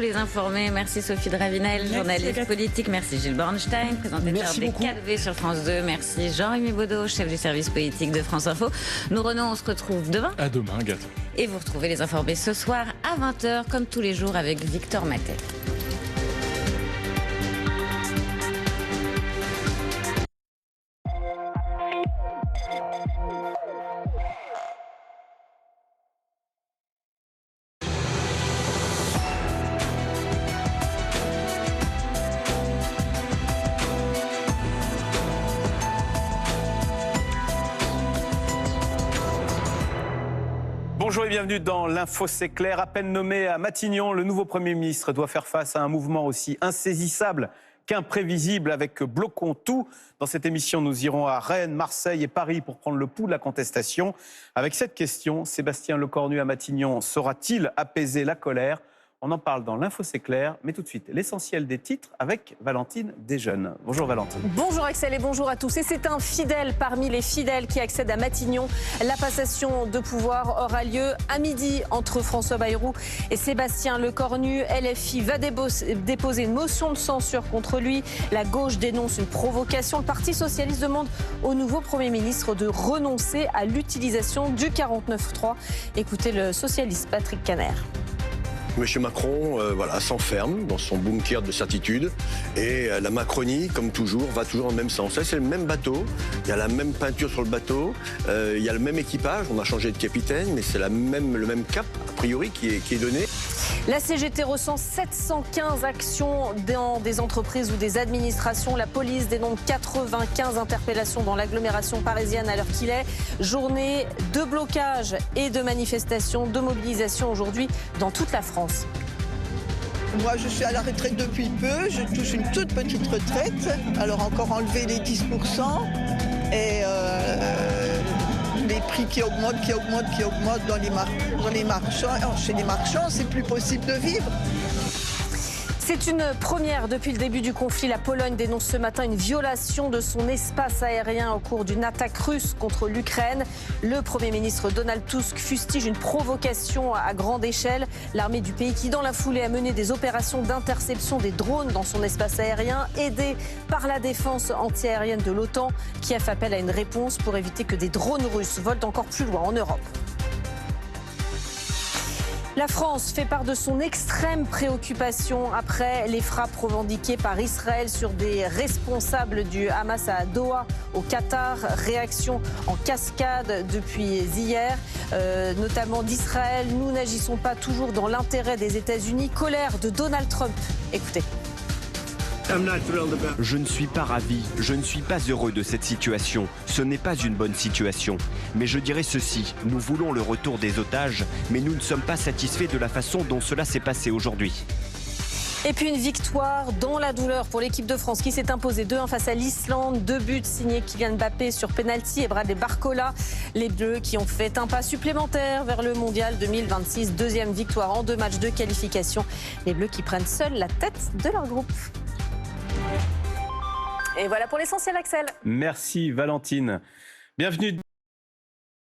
Les informés, merci Sophie Dravinel, journaliste politique, merci Gilles Bornstein, présentateur des 4V sur France 2, merci Jean-Rémy Baudot, chef du service politique de France Info. Nous Renaud, on se retrouve demain. À demain, Agathe. Et vous retrouvez les informés ce soir à 20h, comme tous les jours avec Victor Matet. Bonjour et bienvenue dans l'Info c'est clair. À peine nommé à Matignon, le nouveau Premier ministre doit faire face à un mouvement aussi insaisissable qu'imprévisible avec Bloquons tout. Dans cette émission, nous irons à Rennes, Marseille et Paris pour prendre le pouls de la contestation. Avec cette question, Sébastien Lecornu à Matignon saura-t-il apaiser la colère ? On en parle dans l'Info c'est clair, mais tout de suite, l'essentiel des titres avec Valentine Desjeunes. Bonjour Valentine. Bonjour Axel et bonjour à tous. Et c'est un fidèle parmi les fidèles qui accède à Matignon. La passation de pouvoir aura lieu à midi entre François Bayrou et Sébastien Lecornu. LFI va déposer une motion de censure contre lui. La gauche dénonce une provocation. Le Parti socialiste demande au nouveau Premier ministre de renoncer à l'utilisation du 49.3. Écoutez le socialiste Patrick Caner. Monsieur Macron s'enferme dans son bunker de certitude et la Macronie, comme toujours, va toujours dans le même sens. C'est le même bateau, il y a la même peinture sur le bateau, il y a le même équipage, on a changé de capitaine, mais c'est le même cap, a priori, qui est donné. La CGT recense 715 actions dans des entreprises ou des administrations. La police dénombre 95 interpellations dans l'agglomération parisienne à l'heure qu'il est. Journée de blocage et de manifestation, de mobilisation aujourd'hui dans toute la France. Moi, je suis à la retraite depuis peu. Je touche une toute petite retraite. Alors, encore enlever les 10% et les prix qui augmentent dans les marchands. Alors, chez les marchands, c'est plus possible de vivre. C'est une première depuis le début du conflit. La Pologne dénonce ce matin une violation de son espace aérien au cours d'une attaque russe contre l'Ukraine. Le Premier ministre Donald Tusk fustige une provocation à grande échelle. L'armée du pays qui, dans la foulée, a mené des opérations d'interception des drones dans son espace aérien, aidée par la défense antiaérienne de l'OTAN, qui a fait appel à une réponse pour éviter que des drones russes volent encore plus loin en Europe. La France fait part de son extrême préoccupation après les frappes revendiquées par Israël sur des responsables du Hamas à Doha, au Qatar. Réaction en cascade depuis hier, notamment d'Israël. Nous n'agissons pas toujours dans l'intérêt des États-Unis. Colère de Donald Trump. Écoutez. Je ne suis pas ravi, je ne suis pas heureux de cette situation. Ce n'est pas une bonne situation. Mais je dirais ceci, nous voulons le retour des otages, mais nous ne sommes pas satisfaits de la façon dont cela s'est passé aujourd'hui. Et puis une victoire dans la douleur pour l'équipe de France qui s'est imposée 2-1 face à l'Islande. 2 buts signés Kylian Mbappé sur penalty et Bradley Barcola. Les Bleus qui ont fait un pas supplémentaire vers le Mondial 2026. Deuxième victoire en 2 matchs de qualification. Les Bleus qui prennent seuls la tête de leur groupe. Et voilà pour l'essentiel, Axel. Merci Valentine. Bienvenue.